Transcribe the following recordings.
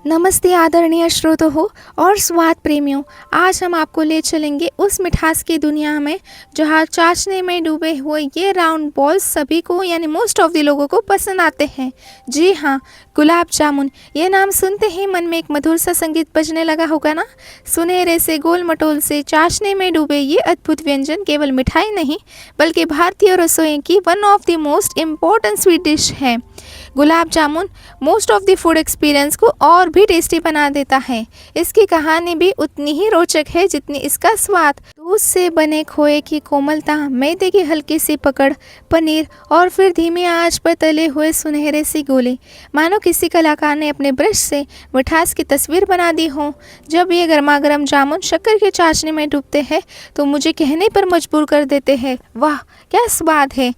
नमस्ते आदरणीय श्रोता हो और स्वाद प्रेमियों। आज हम आपको ले चलेंगे उस मिठास की दुनिया में जहाँ चाशनी में डूबे हुए ये राउंड बॉल्स सभी को यानी मोस्ट ऑफ द लोगों को पसंद आते हैं। जी हाँ, गुलाब जामुन। ये नाम सुनते ही मन में एक मधुर सा संगीत बजने लगा होगा ना। सुनहरे से गोल मटोल से चाशनी में डूबे ये अद्भुत व्यंजन केवल मिठाई नहीं बल्कि भारतीय रसोई की one of the most important sweet dish है। Gulab jamun most of the food experience को और भी टेस्टी बना देता है। इसकी कहानी भी उतनी ही रोचक है जितनी इसका स्वाद। दूध से बने खोए की कोमलता, मैदे की हल्की सी पकड़, पनीर और फिर धीमी आंच पर तले हुए सुनहरे सी गोले, मानो किसी कलाकार ने अपने ब्रश से मिठास की तस्वीर बना दी हो। जब ये गर्मा गर्म जामुन शक्कर की चाशनी में डूबते हैं तो मुझे कहने पर मजबूर कर देते हैं, वाह क्या स्वाद है।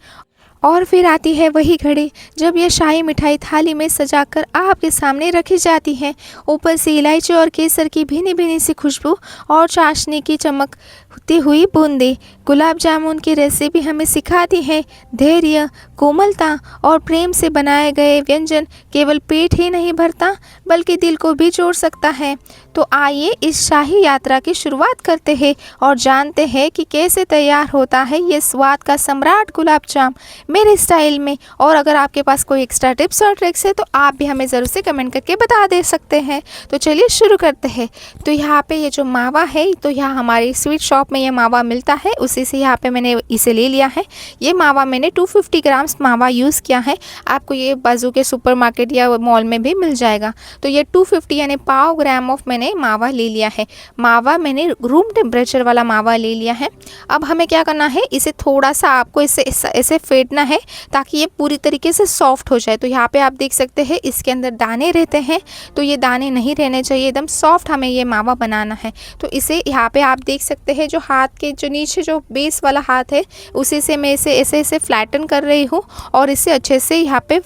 और फिर आती है वही घड़ी जब यह शाही मिठाई थाली में सजाकर आपके सामने रखी जाती है। ऊपर से इलायची और केसर की भीनी भीनी सी खुशबू और चाशनी की चमकती हुई बूंदें। गुलाब जामुन की रेसिपी हमें सिखाती है धैर्य, कोमलता और प्रेम से बनाए गए व्यंजन केवल पेट ही नहीं भरता बल्कि दिल को भी जोड़ सकता है। तो आइए इस शाही यात्रा की शुरुआत करते हैं और जानते हैं कि कैसे तैयार होता है ये स्वाद का सम्राट गुलाब जाम मेरे स्टाइल में। और अगर आपके पास कोई एक्स्ट्रा टिप्स और ट्रिक्स है तो आप भी हमें ज़रूर से कमेंट करके बता दे सकते हैं। तो चलिए शुरू करते हैं। तो यहाँ पे ये जो मावा है, तो यहाँ हमारी स्वीट शॉप में ये मावा मिलता है, उसी से यहाँ पे मैंने इसे ले लिया है। ये मावा मैंने 250 ग्राम्स मावा यूज़ किया है। आपको ये बाजू के सुपरमार्केट या मॉल में भी मिल जाएगा। तो ये 250 यानी 1/2 ग्राम ऑफ मैंने मावा ले लिया है। मावा मैंने रूम टेम्परेचर वाला मावा ले लिया है। अब हमें क्या करना है, इसे थोड़ा सा आपको इसे फेंटना है ताकि ये पूरी तरीके से सॉफ्ट हो जाए। तो यहाँ पे आप देख सकते हैं इसके अंदर दाने रहते हैं, तो ये दाने नहीं रहने चाहिए, एकदम सॉफ्ट हमें ये मावा बनाना है। तो इसे यहाँ पे आप देख सकते हैं जो हाथ के जो नीचे जो बेस वाला हाथ है उसी से मैं इसे ऐसे फ्लैटन कर रही हूँ और इसे अच्छे से यहाँ पे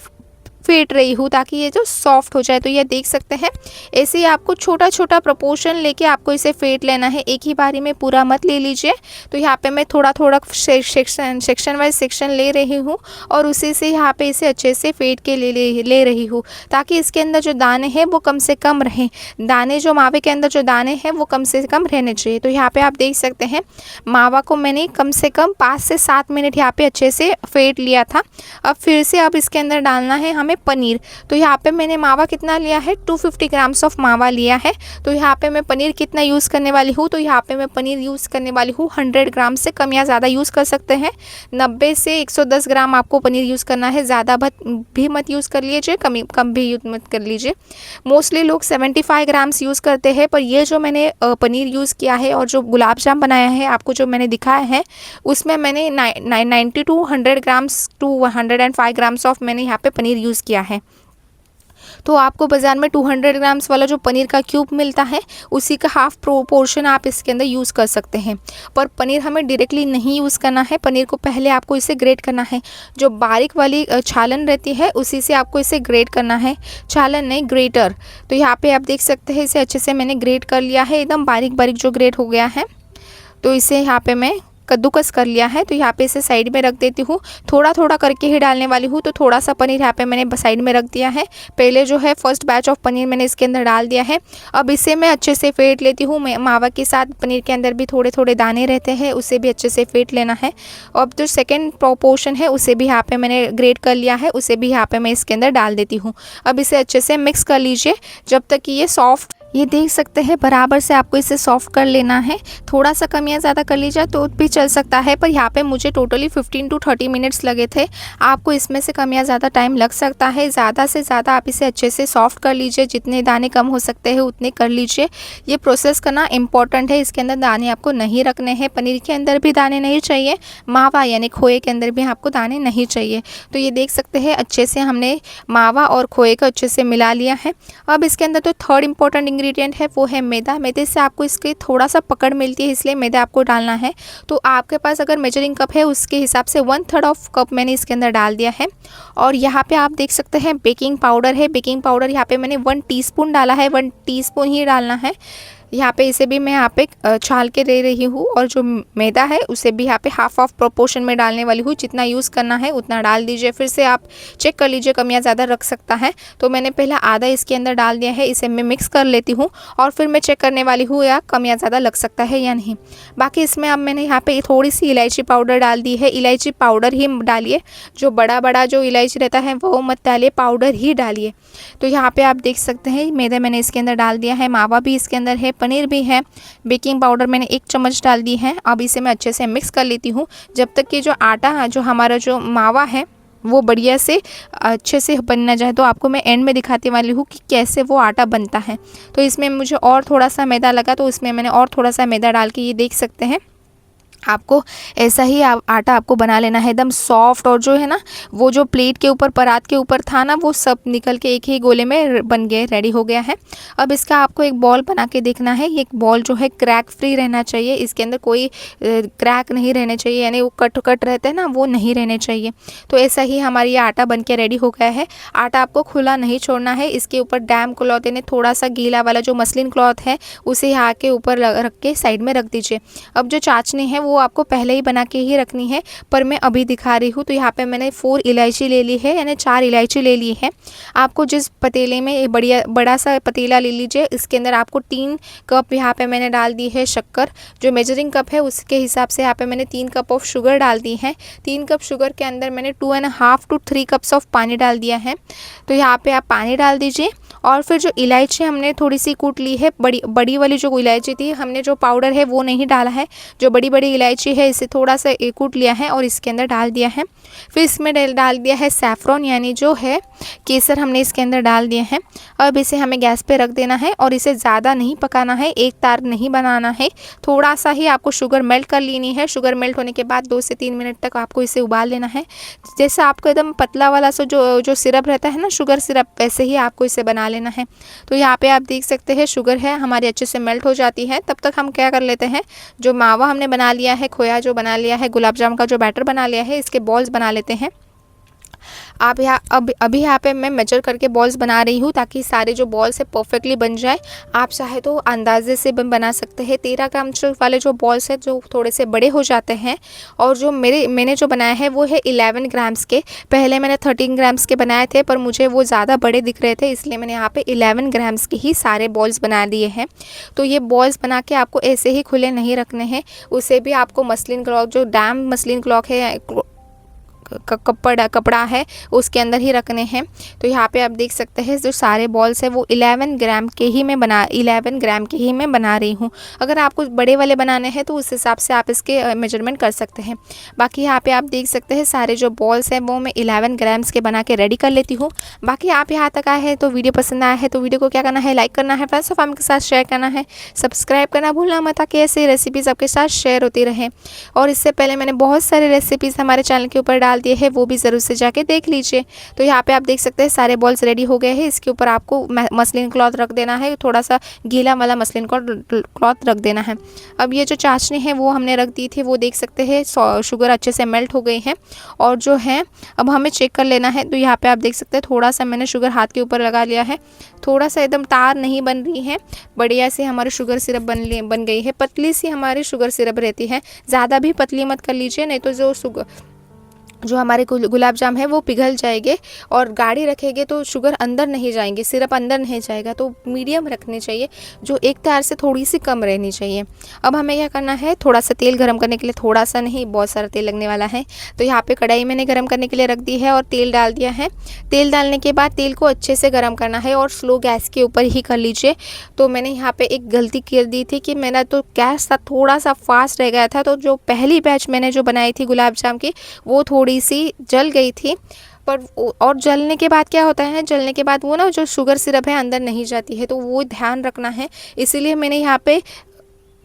फेंट रही हूँ ताकि ये जो सॉफ्ट हो जाए। तो ये देख सकते हैं ऐसे ही आपको छोटा छोटा प्रोपोर्शन लेके आपको इसे फेंट लेना है, एक ही बारी में पूरा मत ले लीजिए। तो यहाँ पे मैं थोड़ा थोड़ा सेक्शन वाइज सेक्शन ले रही हूँ और उसी से यहाँ पे इसे अच्छे से फेंट के ले रही हूँ ताकि इसके अंदर जो दाने हैं वो कम से कम रहें। दाने जो मावे के अंदर जो दाने हैं वो कम से कम रहने चाहिए। तो यहाँ पे आप देख सकते हैं मावा को मैंने कम से कम 5 से 7 मिनट यहाँ पे अच्छे से फेंट लिया था। अब फिर से अब इसके अंदर डालना है हमें पनीर। तो यहाँ पे मैंने मावा कितना लिया है, 250 ग्राम्स ऑफ मावा लिया है। तो यहाँ पे मैं पनीर कितना यूज़ करने वाली हूँ, तो यहाँ पे मैं पनीर यूज़ करने वाली हूँ 100 ग्राम से कम या ज़्यादा यूज़ कर सकते हैं। 90 से 110 ग्राम आपको पनीर यूज़ करना है, ज़्यादा भी मत यूज़ कर लीजिए, कम भी यूज़ मत कर लीजिए। मोस्टली लोग 75 ग्राम्स यूज़ करते हैं, पर ये जो मैंने पनीर यूज़ किया है और जो गुलाब जाम बनाया है आपको जो मैंने दिखाया है उसमें मैंने 90 to 100 grams to 105 grams of मैंने यहाँ पे पनीर यूज़ किया है। तो आपको बाज़ार में 200 ग्राम्स वाला जो पनीर का क्यूब मिलता है उसी का हाफ पोर्शन आप इसके अंदर यूज़ कर सकते हैं। पर पनीर हमें डायरेक्टली नहीं यूज़ करना है, पनीर को पहले आपको इसे ग्रेट करना है। जो बारीक वाली छालन रहती है उसी से आपको इसे ग्रेट करना है, छालन नहीं ग्रेटर। तो यहाँ पे आप देख सकते हैं इसे अच्छे से मैंने ग्रेट कर लिया है, एकदम बारीक बारीक जो ग्रेट हो गया है। तो इसे यहाँ पे मैं कद्दूकस कर लिया है। तो यहाँ पे इसे साइड में रख देती हूँ, थोड़ा थोड़ा करके ही डालने वाली हूँ। तो थोड़ा सा पनीर यहाँ पे मैंने साइड में रख दिया है। पहले जो है फर्स्ट बैच ऑफ पनीर मैंने इसके अंदर डाल दिया है। अब इसे मैं अच्छे से फेंट लेती हूँ। मावा के साथ पनीर के अंदर भी थोड़े थोड़े दाने रहते हैं, उसे भी अच्छे से फेंट लेना है। अब जो सेकेंड पोर्शन है उसे भी यहाँ पे मैंने ग्रेट कर लिया है, उसे भी यहाँ पे मैं इसके अंदर डाल देती हूँ। अब इसे अच्छे से मिक्स कर लीजिए जब तक कि ये सॉफ्ट, ये देख सकते हैं बराबर से आपको इसे सॉफ्ट कर लेना है। थोड़ा सा कम या ज़्यादा कर लीजिए तो भी चल सकता है, पर यहाँ पे मुझे टोटली 15 टू 30 मिनट्स लगे थे। आपको इसमें से कम या ज़्यादा टाइम लग सकता है। ज़्यादा से ज़्यादा आप इसे अच्छे से सॉफ्ट कर लीजिए, जितने दाने कम हो सकते हैं उतने कर लीजिए। ये प्रोसेस करना इंपॉर्टेंट है, इसके अंदर दाने आपको नहीं रखने हैं। पनीर के अंदर भी दाने नहीं चाहिए, मावा यानी खोए के अंदर भी आपको दाने नहीं चाहिए। तो ये देख सकते हैं अच्छे से हमने मावा और खोए को अच्छे से मिला लिया है। अब इसके अंदर तो थर्ड इंपॉर्टेंट इंग्रेडिएंट है वो है मैदा। मैदे से आपको इसकी थोड़ा सा पकड़ मिलती है, इसलिए मैदा आपको डालना है। तो आपके पास अगर मेजरिंग कप है उसके हिसाब से 1/3 ऑफ कप मैंने इसके अंदर डाल दिया है। और यहाँ पे आप देख सकते हैं बेकिंग पाउडर है। बेकिंग पाउडर यहाँ पे मैंने 1 टीस्पून डाला है, 1 टीस्पून ही डालना है। यहाँ पे इसे भी मैं यहाँ पे छाल के दे रही हूँ, और जो मैदा है उसे भी यहाँ पे हाफ ऑफ प्रोपोर्शन में डालने वाली हूँ। जितना यूज़ करना है उतना डाल दीजिए। फिर से आप चेक कर लीजिए, कम या ज़्यादा रख सकता है। तो मैंने पहले आधा इसके अंदर डाल दिया है, इसे मैं मिक्स कर लेती हूँ और फिर मैं चेक करने वाली हूँ या कम या ज़्यादा लग सकता है या नहीं। बाकी इसमें अब मैंने यहाँ पे थोड़ी सी इलायची पाउडर डाल दी है। इलायची पाउडर ही डालिए, जो बड़ा बड़ा जो इलायची रहता है वो मत डालिए, पाउडर ही डालिए। तो यहाँ पे आप देख सकते हैं मैदा मैंने इसके अंदर डाल दिया है, मावा भी इसके अंदर है, पनीर भी है, बेकिंग पाउडर मैंने 1 चम्मच डाल दी है। अब इसे मैं अच्छे से मिक्स कर लेती हूँ जब तक कि जो आटा है, जो हमारा जो मावा है वो बढ़िया से अच्छे से बन ना जाए। तो आपको मैं एंड में दिखाने वाली हूँ कि कैसे वो आटा बनता है। तो इसमें मुझे और थोड़ा सा मैदा लगा, तो इसमें मैंने और थोड़ा सा मैदा डाल के ये देख सकते हैं आपको ऐसा ही आटा आपको बना लेना है, एकदम सॉफ्ट। और जो है ना वो जो प्लेट के ऊपर परात के ऊपर था ना, वो सब निकल के एक ही गोले में बन गए, रेडी हो गया है। अब इसका आपको एक बॉल बना के देखना है। ये बॉल जो है क्रैक फ्री रहना चाहिए, इसके अंदर कोई क्रैक नहीं रहने चाहिए, यानी वो कट कट रहते हैं ना, वो नहीं रहने चाहिए। तो ऐसा ही हमारी ये आटा बन के रेडी हो गया है। आटा आपको खुला नहीं छोड़ना है, इसके ऊपर डैम क्लॉथ यानी थोड़ा सा गीला वाला जो मसलिन क्लॉथ है उसे यहाँ के ऊपर रख के साइड में रख दीजिए। अब जो चाशनी है वो आपको पहले ही बना के ही रखनी है, पर मैं अभी दिखा रही हूँ। तो यहाँ पे मैंने 4 इलायची ले ली है, यानी 4 इलायची ले ली है। आपको जिस पतीले में बड़ा सा पतीला ले लीजिए, इसके अंदर आपको 3 कप यहाँ पे मैंने डाल दी है शक्कर। जो मेजरिंग कप है उसके हिसाब से यहाँ पे मैंने 3 कप ऑफ शुगर डाल दी है। 3 कप शुगर के अंदर मैंने 2.5 to 3 कप्स ऑफ पानी डाल दिया है। तो यहाँ पे आप पानी डाल दीजिए, और फिर जो इलायची हमने थोड़ी सी कूट ली है, बड़ी वाली जो इलायची थी, हमने जो पाउडर है वो नहीं डाला है, जो बड़ी इलायची है इसे थोड़ा सा कूट लिया है और इसके अंदर डाल दिया है। फिर इसमें डाल दिया है सैफरॉन, यानी जो है केसर हमने इसके अंदर डाल दिया है। अब इसे हमें गैस पे रख देना है और इसे ज़्यादा नहीं पकाना है, एक तार नहीं बनाना है, थोड़ा सा ही आपको शुगर मेल्ट कर लेनी है। शुगर मेल्ट होने के बाद 2 से 3 मिनट तक आपको इसे उबाल लेना है। जैसे आपको एकदम पतला वाला सा जो सिरप रहता है ना, शुगर सिरप, वैसे ही आपको इसे बना लेना है। तो यहाँ पे आप देख सकते हैं शुगर है हमारी अच्छे से मेल्ट हो जाती है। तब तक हम क्या कर लेते हैं, जो मावा हमने बना लिया है, खोया जो बना लिया है, गुलाब जामुन का जो बैटर बना लिया है, इसके बॉल्स बना लेते हैं। आप यहाँ अभी यहाँ पे मैं मेजर करके बॉल्स बना रही हूँ ताकि सारे जो बॉल्स है परफेक्टली बन जाए। आप चाहे तो अंदाजे से बना सकते हैं। 13 ग्राम वाले जो बॉल्स है जो थोड़े से बड़े हो जाते हैं, और जो मैंने जो बनाया है वो है 11 ग्राम्स के। पहले मैंने 13 ग्राम्स के बनाए थे, पर मुझे वो ज़्यादा बड़े दिख रहे थे, इसलिए मैंने यहाँ पे 11 ग्राम्स के ही सारे बॉल्स बना दिए हैं। तो ये बॉल्स बना के आपको ऐसे ही खुले नहीं रखने हैं, उसे भी आपको मसलिन क्लॉथ, जो डैम मसलिन क्लॉथ है, कपड़ा है, उसके अंदर ही रखने हैं। तो यहाँ पे आप देख सकते हैं जो सारे बॉल्स है वो 11 ग्राम के ही मैं बना रही हूँ। अगर आपको बड़े वाले बनाने हैं तो उस हिसाब से आप इसके मेजरमेंट कर सकते हैं। बाकी यहाँ पे आप देख सकते हैं सारे जो बॉल्स हैं वो मैं 11 ग्राम्स के बना के रेडी कर लेती हूँ। बाकी आप यहाँ तक आए हैं तो वीडियो पसंद आया है तो वीडियो को क्या करना है, लाइक करना है, फ्रेंड्स और फैमिली के साथ शेयर करना है, सब्सक्राइब करना भूलना मत, ताकि ऐसे रेसिपीज़ आपके साथ शेयर होती रहे। और इससे पहले मैंने बहुत सारे रेसिपीज़ हमारे चैनल के ऊपर डाल दिए हैं, वो भी ज़रूर से जाके देख लीजिए। तो यहाँ पे आप देख सकते हैं सारे बॉल्स रेडी हो गए हैं। इसके ऊपर आपको मसलिन क्लॉथ रख देना है, थोड़ा सा गीला वाला मसलिन क्लॉथ रख देना है। अब ये जो चाशनी है वो हमने रख दी थी, वो देख सकते हैं शुगर अच्छे से मेल्ट हो गई है। और जो है अब हमें चेक कर लेना है। तो यहाँ पे आप देख सकते हैं थोड़ा सा मैंने शुगर हाथ के ऊपर लगा लिया है, थोड़ा सा एकदम तार नहीं बन रही है, बढ़िया से हमारी शुगर सिरप बन गई है। पतली सी हमारी शुगर सिरप रहती है, ज़्यादा भी पतली मत कर लीजिए, नहीं तो जो हमारे गुलाब जाम है वो पिघल जाएंगे, और गाढ़ी रखेंगे तो शुगर अंदर नहीं जाएंगे, सिरप अंदर नहीं जाएगा। तो मीडियम रखनी चाहिए, जो एक तार से थोड़ी सी कम रहनी चाहिए। अब हमें क्या करना है, थोड़ा सा तेल गरम करने के लिए, थोड़ा सा नहीं बहुत सारा तेल लगने वाला है। तो यहाँ पे कढ़ाई मैंने गरम करने के लिए रख दी है और तेल डाल दिया है। तेल डालने के बाद तेल को अच्छे से गर्म करना है और स्लो गैस के ऊपर ही कर लीजिए। तो मैंने यहाँ पे एक गलती कर दी थी कि मैंने तो गैस थोड़ा सा फास्ट रह गया था, तो जो पहली बैच मैंने जो बनाई थी गुलाब जाम की वो थोड़ी सी जल गई थी। पर और जलने के बाद क्या होता है, जलने के बाद वो ना जो शुगर सिरप है अंदर नहीं जाती है, तो वो ध्यान रखना है। इसीलिए मैंने यहाँ पे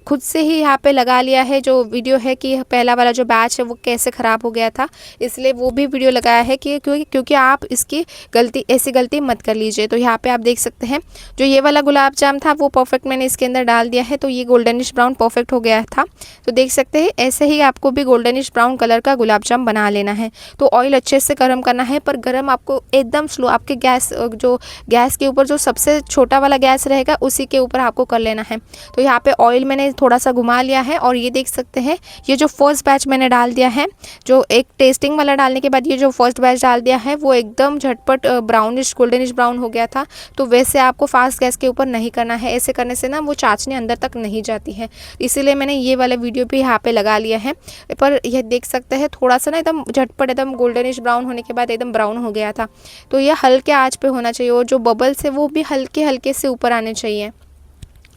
खुद से ही यहाँ पे लगा लिया है जो वीडियो है कि पहला वाला जो बैच है वो कैसे ख़राब हो गया था, इसलिए वो भी वीडियो लगाया है कि क्योंकि आप इसकी ऐसी गलती मत कर लीजिए। तो यहाँ पे आप देख सकते हैं जो ये वाला गुलाब जाम था वो परफेक्ट मैंने इसके अंदर डाल दिया है, तो ये गोल्डनिश ब्राउन परफेक्ट हो गया था। तो देख सकते हैं ऐसे ही आपको भी गोल्डनिश ब्राउन कलर का गुलाब जाम बना लेना है। तो ऑयल अच्छे से गर्म करना है, पर गर्म आपको एकदम स्लो, आपके गैस के ऊपर जो सबसे छोटा वाला गैस रहेगा उसी के ऊपर आपको कर लेना है। तो यहाँ पे ऑयल मैंने थोड़ा सा घुमा लिया है और ये देख सकते हैं ये जो फर्स्ट बैच मैंने डाल दिया है, जो एक टेस्टिंग वाला डालने के बाद ये जो फर्स्ट बैच डाल दिया है वो एकदम झटपट ब्राउनिश गोल्डनिश ब्राउन हो गया था। तो वैसे आपको फास्ट गैस के ऊपर नहीं करना है, ऐसे करने से ना वो चाशनी अंदर तक नहीं जाती है, इसीलिए मैंने ये वाला वीडियो भी यहाँ पे लगा लिया है। पर यह देख सकते हैं थोड़ा सा ना एकदम झटपट एकदम गोल्डनिश ब्राउन होने के बाद एकदम ब्राउन हो गया था। तो यह हल्के आंच पे होना चाहिए और जो बबल्स है वो भी हल्के हल्के से ऊपर आने चाहिए।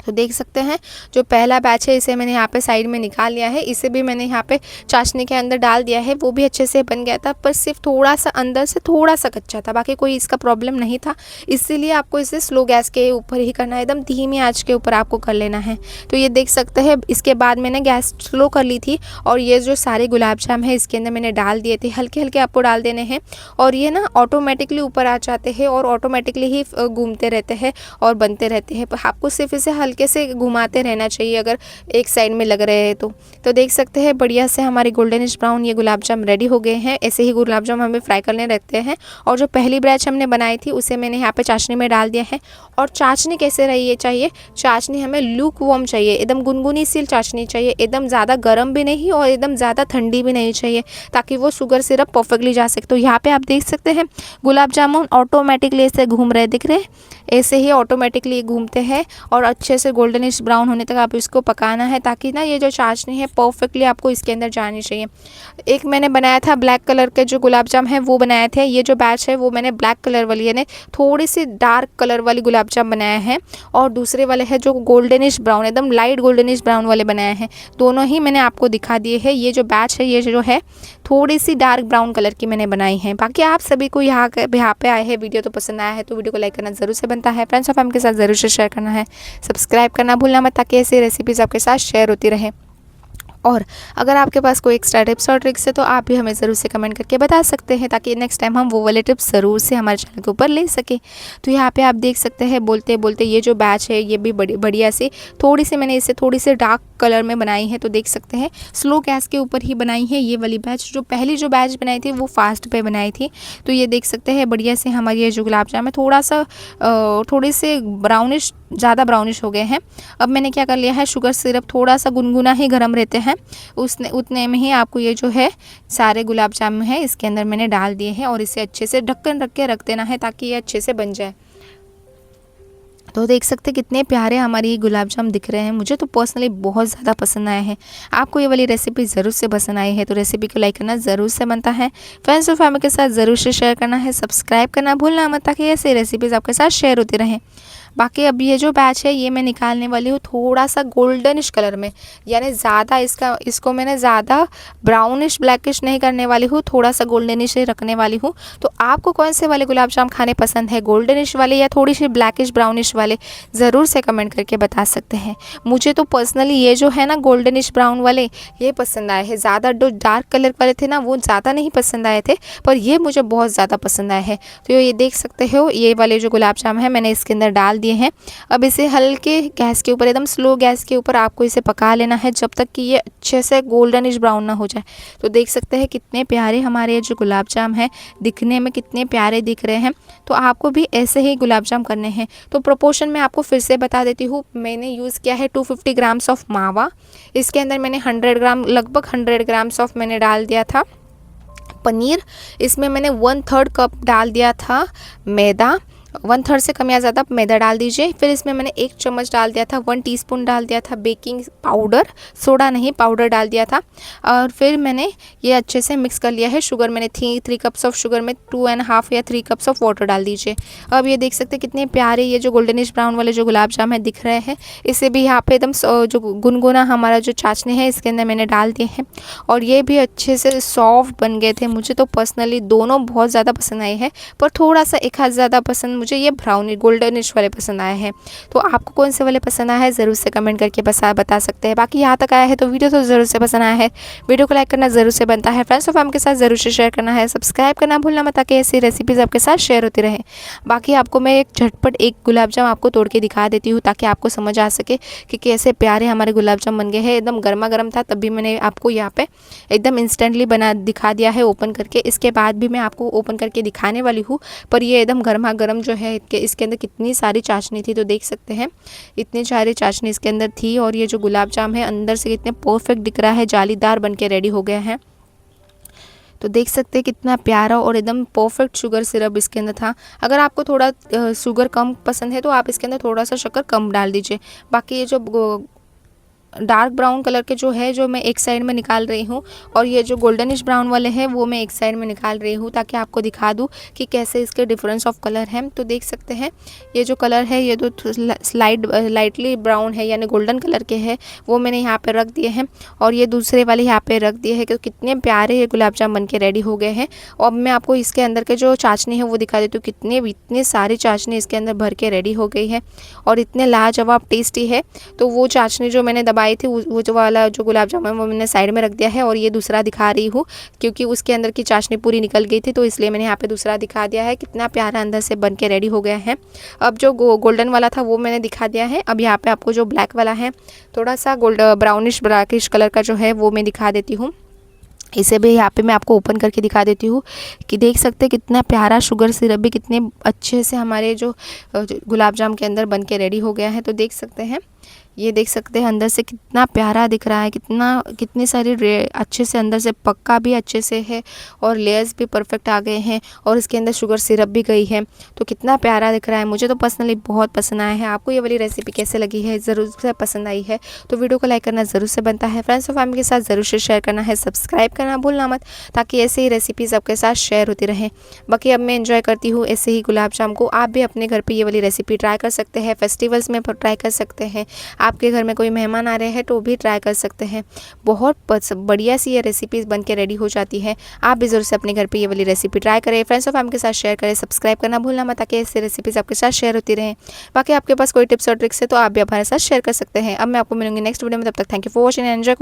तो देख सकते हैं जो पहला बैच है इसे मैंने यहाँ पे साइड में निकाल लिया है, इसे भी मैंने यहाँ पे चाशनी के अंदर डाल दिया है, वो भी अच्छे से बन गया था, पर सिर्फ थोड़ा सा अंदर से थोड़ा सा कच्चा था, बाकी कोई इसका प्रॉब्लम नहीं था। इसीलिए आपको इसे स्लो गैस के ऊपर ही करना है, एकदम धीमी आंच के ऊपर आपको कर लेना है। तो ये देख सकते हैं इसके बाद मैंने गैस स्लो कर ली थी और ये जो सारे गुलाब जाम है इसके अंदर मैंने डाल दिए थे, हल्के हल्के आपको डाल देने हैं और ये ना ऑटोमेटिकली ऊपर आ जाते हैं और ऑटोमेटिकली ही घूमते रहते हैं और बनते रहते हैं, पर आपको सिर्फ इसे हल्के से घुमाते रहना चाहिए अगर एक साइड में लग रहे हैं तो देख सकते हैं बढ़िया से हमारे गोल्डनिश ब्राउन ये गुलाब जाम रेडी हो गए हैं। ऐसे ही गुलाब जाम हमें फ्राई करने रखते हैं और जो पहली बैच हमने बनाई थी उसे मैंने यहाँ पे चाशनी में डाल दिया है। और चाशनी कैसे रही चाहिए, चाशनी हमें लूक वार्म चाहिए, एकदम गुनगुनी सी चाशनी चाहिए, एकदम ज़्यादा गर्म भी नहीं और एकदम ज़्यादा ठंडी भी नहीं चाहिए, ताकि वो शुगर सिरप परफेक्टली जा सके। तो यहाँ पे आप देख सकते हैं गुलाब जामुन ऑटोमेटिकली ऐसे घूम रहे दिख रहे, ऐसे ही ऑटोमेटिकली घूमते हैं और अच्छे से गोल्डनिश ब्राउन होने तक आप इसको पकाना है, ताकि ना ये जो चाशनी है परफेक्टली आपको इसके अंदर जानी चाहिए। एक मैंने बनाया था ब्लैक कलर के जो गुलाब जाम है वो बनाए थे, ये जो बैच है वो मैंने ब्लैक कलर वाली यानी थोड़ी सी डार्क कलर वाली गुलाब जाम बनाया है और दूसरे वाले है जो गोल्डनिश ब्राउन एकदम लाइट गोल्डनिश ब्राउन वाले बनाए हैं। दोनों ही मैंने आपको दिखा दिए हैं। ये जो बैच है ये जो है थोड़ी सी डार्क ब्राउन कलर की मैंने बनाई है। बाकी आप सभी को यहाँ पे आए हैं वीडियो तो पसंद आया है तो वीडियो को लाइक करना जरूर से बनता है, फ्रेंड्स और फैमिली के साथ ज़रूर से शेयर करना है, सब्सक्राइब करना भूलना मत, ताकि ऐसी रेसिपीज़ आपके साथ शेयर होती रहे। और अगर आपके पास कोई एक्स्ट्रा टिप्स और ट्रिक्स है तो आप भी हमें ज़रूर से कमेंट करके बता सकते हैं, ताकि नेक्स्ट टाइम हम वो वाले टिप्स ज़रूर से हमारे चैनल के ऊपर ले सकें। तो यहाँ पे आप देख सकते हैं बोलते बोलते ये जो बैच है ये भी बढ़िया से थोड़ी सी मैंने इसे थोड़ी सी डार्क कलर में बनाई है। तो देख सकते हैं स्लो गैस के ऊपर ही बनाई है ये वाली बैच, जो पहली जो बैच बनाई थी वो फास्ट पे बनाई थी। तो ये देख सकते हैं बढ़िया से हमारी ये जो गुलाब जाम है थोड़े से ब्राउनिश, ज़्यादा ब्राउनिश हो गए हैं। अब मैंने क्या कर लिया है, शुगर सिरप थोड़ा सा गुनगुना ही गर्म रहते हैं उतने में ही आपको ये जो है सारे गुलाब जामुन है इसके अंदर मैंने डाल दिए हैं और इसे अच्छे से ढक्कन रख के रख देना है ताकि ये अच्छे से बन जाए। तो देख सकते हैं कितने प्यारे हमारे ये गुलाब जाम दिख रहे हैं, मुझे तो पर्सनली बहुत ज़्यादा पसंद आए हैं। आपको ये वाली रेसिपी ज़रूर से पसंद आई है तो रेसिपी को लाइक करना ज़रूर से बनता है, फ्रेंड्स और फैमिली के साथ ज़रूर से शेयर करना है, सब्सक्राइब करना भूलना मत, ताकि ऐसी रेसिपीज़ आपके साथ शेयर होती रहें। बाकी अब ये जो बैच है ये मैं निकालने वाली हूँ थोड़ा सा गोल्डनिश कलर में, यानी ज़्यादा इसको मैंने ज़्यादा ब्राउनिश ब्लैकिश नहीं करने वाली हूँ, थोड़ा सा गोल्डनिश ही रखने वाली हूँ। तो आपको कौन से वाले गुलाब जाम खाने पसंद है, गोल्डनिश वाले या थोड़ी सी ब्लैकिश ब्राउनिश वाले, ज़रूर से कमेंट करके बता सकते हैं। मुझे तो पर्सनली ये जो है ना गोल्डनिश ब्राउन वाले ये पसंद आए हैं, ज़्यादा जो डार्क कलर वाले थे ना वो ज़्यादा नहीं पसंद आए थे, पर ये मुझे बहुत ज़्यादा पसंद आए हैं। तो ये देख सकते हो ये वाले जो गुलाब जाम है मैंने इसके अंदर डाल हैं। अब इसे हल्के गैस के ऊपर एकदम स्लो गैस के ऊपर आपको इसे पका लेना है जब तक कि ये अच्छे से गोल्डनिश ब्राउन ना हो जाए। तो देख सकते हैं कितने प्यारे हमारे ये जो गुलाब जाम है दिखने में कितने प्यारे दिख रहे हैं। तो आपको भी ऐसे ही गुलाब जाम करने हैं। तो प्रोपोर्शन में आपको फिर से बता देती हूँ, मैंने यूज़ किया है 250 ग्राम्स ऑफ मावा, इसके अंदर मैंने 100 ग्राम लगभग 100 ग्राम्स ऑफ मैंने डाल दिया था पनीर, इसमें मैंने 1/3 कप डाल दिया था मैदा, 1/3 से कम या ज़्यादा मैदा डाल दीजिए। फिर इसमें मैंने 1 चम्मच डाल दिया था, 1 टीस्पून डाल दिया था बेकिंग पाउडर, सोडा नहीं पाउडर डाल दिया था। और फिर मैंने ये अच्छे से मिक्स कर लिया है। शुगर मैंने 3 कप्स ऑफ शुगर में 2.5 या 3 कप्स ऑफ वाटर डाल दीजिए। अब ये देख सकते हैं कितने प्यारे ये जो गोल्डनिश ब्राउन वाले जो गुलाब जाम है दिख रहे हैं। इसे भी यहाँ पे एकदम जो गुनगुना हमारा जो चाशनी है इसके अंदर मैंने डाल दिए हैं और ये भी अच्छे से सॉफ्ट बन गए थे। मुझे तो पर्सनली दोनों बहुत ज़्यादा पसंद आए हैं, पर थोड़ा सा एक हाथ ज़्यादा पसंद मुझे ये ब्राउनी गोल्डनिश वाले पसंद आए हैं। तो आपको कौन से वाले पसंद आया है ज़रूर से कमेंट करके बता सकते हैं। बाकी यहाँ तक आया है तो वीडियो तो ज़रूर से पसंद आया है, वीडियो को लाइक करना ज़रूर से बनता है, फ्रेंड्स और फैमिली के साथ ज़रूर से शेयर करना है, सब्सक्राइब करना भूलना मत ताकि ऐसी रेसिपीज़ आपके साथ शेयर होती रहे। बाकी आपको मैं एक झटपट एक गुलाब जाम आपको तोड़ के दिखा देती हूँ ताकि आपको समझ आ सके कि कैसे प्यारे हमारे गुलाब जाम बन गए हैं। एकदम गर्मा गर्म था तब भी मैंने आपको यहाँ पे एकदम इंस्टेंटली बना दिखा दिया है ओपन करके। इसके बाद भी मैं आपको ओपन करके दिखाने वाली हूँ, पर ये एकदम गर्मा गर्म जो है इसके अंदर कितनी सारी चाशनी थी, तो देख सकते हैं इतनी सारी चाशनी इसके अंदर थी। और ये जो गुलाब जाम है अंदर से कितने परफेक्ट दिख रहा है, जालीदार बन के रेडी हो गया है। तो देख सकते हैं कितना प्यारा और एकदम परफेक्ट शुगर सिरप इसके अंदर था। अगर आपको थोड़ा शुगर कम पसंद है तो आप इसके अंदर थोड़ा सा शक्कर कम डाल दीजिए। बाकी ये जो डार्क ब्राउन कलर के जो है जो मैं एक साइड में निकाल रही हूँ, और ये जो गोल्डनिश ब्राउन वाले हैं वो मैं एक साइड में निकाल रही हूँ ताकि आपको दिखा दूँ कि कैसे इसके डिफरेंस ऑफ कलर हैं। तो देख सकते हैं ये जो कलर है ये तो लाइटली ब्राउन है यानी गोल्डन कलर के है, वो मैंने यहाँ पे रख दिए हैं, और ये दूसरे वाले यहाँ पे रख दिए हैं। कितने प्यारे ये गुलाब जाम बन के रेडी हो गए हैं। और मैं आपको इसके अंदर के जो चाशनी है वो दिखा देती हूँ, इतने सारी चाशनी इसके अंदर भर के रेडी हो गई है और इतने लाजवाब टेस्टी है। तो वो चाशनी जो मैंने दबाई थी वो जो वाला जो गुलाब जामुन है वो मैंने साइड में रख दिया है, और ये दूसरा दिखा रही हूँ क्योंकि उसके अंदर की चाशनी पूरी निकल गई थी, तो इसलिए मैंने यहाँ पे दूसरा दिखा दिया है। कितना प्यारा अंदर से बन के रेडी हो गया है। अब जो गोल्डन वाला था वो मैंने दिखा दिया है। अब यहाँ पे आपको जो ब्लैक वाला है थोड़ा सा ब्राउनिश ब्लैकिश कलर का जो है वो मैं दिखा देती हूँ। इसे भी यहाँ पे मैं आपको ओपन करके दिखा देती हूँ कि देख सकते हैं कितना प्यारा शुगर सिरप भी कितने अच्छे से हमारे जो गुलाब जाम के अंदर बन के रेडी हो गया है। तो देख सकते हैं ये देख सकते हैं अंदर से कितना प्यारा दिख रहा है, कितनी सारी अच्छे से अंदर से पक्का भी अच्छे से है और लेयर्स भी परफेक्ट आ गए हैं, और इसके अंदर शुगर सिरप भी गई है। तो कितना प्यारा दिख रहा है, मुझे तो पर्सनली बहुत पसंद आया है। आपको ये वाली रेसिपी कैसे लगी है, ज़रूर से पसंद आई है तो वीडियो को लाइक करना ज़रूर से बनता है, फ्रेंड्स और फैमिली के साथ ज़रूर से शेयर करना है, सब्सक्राइब करना भूलना मत ताकि ऐसे ही रेसिपीज़ आपके साथ शेयर होती रहें। बाकी अब मैं एंजॉय करती हूँ ऐसे ही गुलाब जाम को। आप भी अपने घर पर ये वाली रेसिपी ट्राई कर सकते हैं, फेस्टिवल्स में ट्राई कर सकते हैं, आपके घर में कोई मेहमान आ रहे हैं तो भी ट्राई कर सकते हैं। बहुत बढ़िया सी ये रेसिपीज़ बन के रेडी हो जाती है। आप भी ज़रूर से अपने घर पे ये वाली रेसिपी ट्राई करें, फ्रेंड्स और फैमिली के साथ शेयर करें, सब्सक्राइब करना भूलना मत ताकि ऐसी रेसिपीज़ आपके साथ शेयर होती रहें। बाकी आपके पास कोई टिप्स और ट्रिक्स है तो आप भी हमारे साथ शेयर कर सकते हैं। अब मैं आपको मिलूंगी नेक्स्ट वीडियो में, तब तक thank you for watching and enjoy.